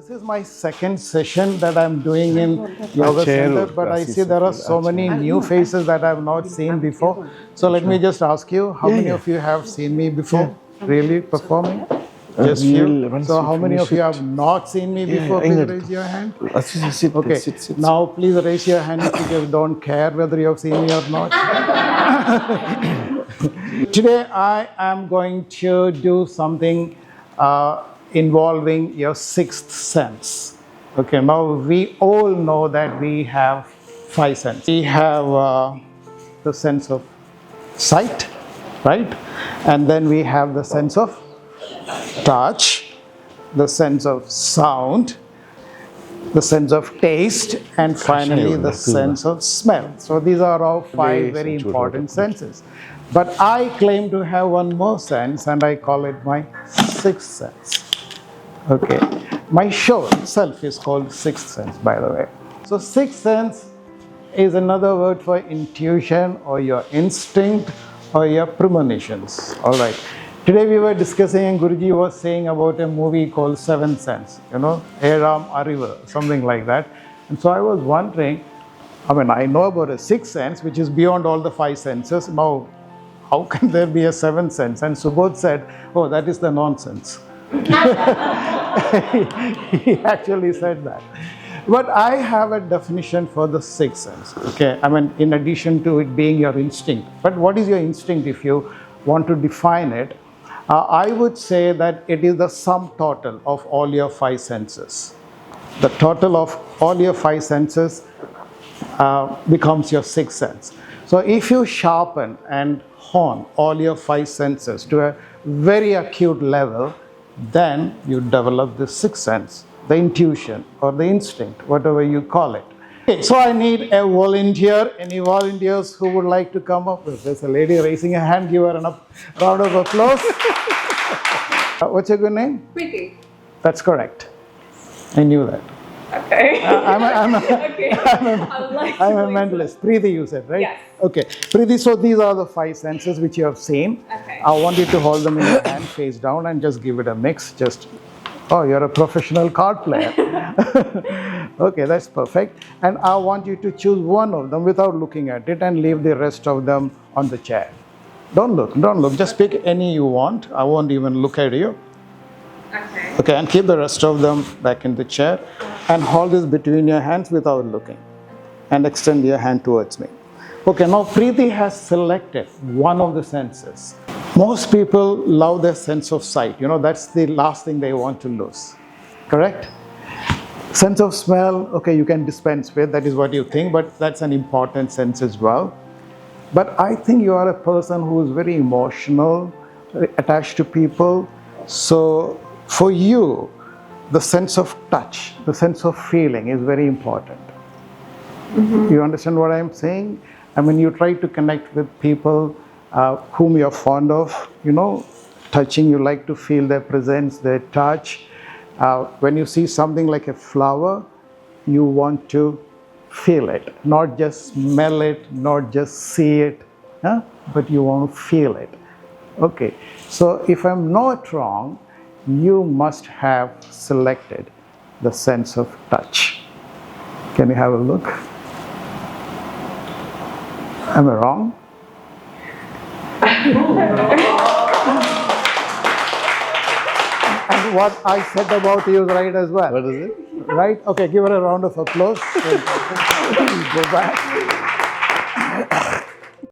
This is my second session that I'm doing in Yoga Center, but I see there are so many new faces that I've not seen before. So let me just ask you, how many of you have seen me before really performing? Just few. So how many of you have not seen me before? Please raise your hand. Okay. Now please raise your hand if you just don't care whether you have seen me or not. Today I am going to do something involving your sixth sense. Okay, now we all know that we have five senses. We have the sense of sight, right? And then we have the sense of touch, the sense of sound, the sense of taste, and finally the sense of smell. So these are all five very important senses. But I claim to have one more sense, and I call it my sixth sense. Okay, my show itself is called Sixth Sense, by the way. So sixth sense is another word for intuition or your instinct or your premonitions. All right. Today we were discussing and Guruji was saying about a movie called Seventh Sense, Eram Ariva, something like that. And so I was wondering, I know about a sixth sense, which is beyond all the five senses. Now, how can there be a seventh sense? And Subodh said, oh, that is the nonsense. He actually said that. But I have a definition for the sixth sense. Okay, in addition to it being your instinct. But what is your instinct if you want to define it? I would say that it is the sum total of all your five senses. The total of all your five senses becomes your sixth sense. So if you sharpen and hone all your five senses to a very acute level, then you develop the sixth sense, the intuition or the instinct, whatever you call it. Okay, so I need a volunteer. Any volunteers who would like to come up? There's a lady raising a hand. Give her a round of applause. What's your good name? Preeti. That's correct. I knew that. Okay. I'm a mentalist. Preeti, you said, right? Yes. Okay. Preeti, so these are the five senses which you have seen. Okay. I want you to hold them in your hand, face down, and just give it a mix. Oh, you're a professional card player. Okay, that's perfect. And I want you to choose one of them without looking at it and leave the rest of them on the chair. Don't look. Just pick any you want. I won't even look at you. Okay. Okay, and keep the rest of them back in the chair. And hold this between your hands without looking. And extend your hand towards me. Okay, now Preeti has selected one of the senses. Most people love their sense of sight. That's the last thing they want to lose. Correct? Sense of smell, okay, you can dispense with. That is what you think, but that's an important sense as well. But I think you are a person who is very emotional, attached to people. So for you, the sense of touch, the sense of feeling is very important. Mm-hmm. You understand what I'm saying? You try to connect with people whom you're fond of, touching, you like to feel their presence, their touch. When you see something like a flower, you want to feel it, not just smell it, not just see it, but you want to feel it. Okay, so if I'm not wrong, you must have selected the sense of touch. Can you have a look? Am I wrong? And what I said about you is right as well. What is it? Right? Okay, give her a round of applause. Go back.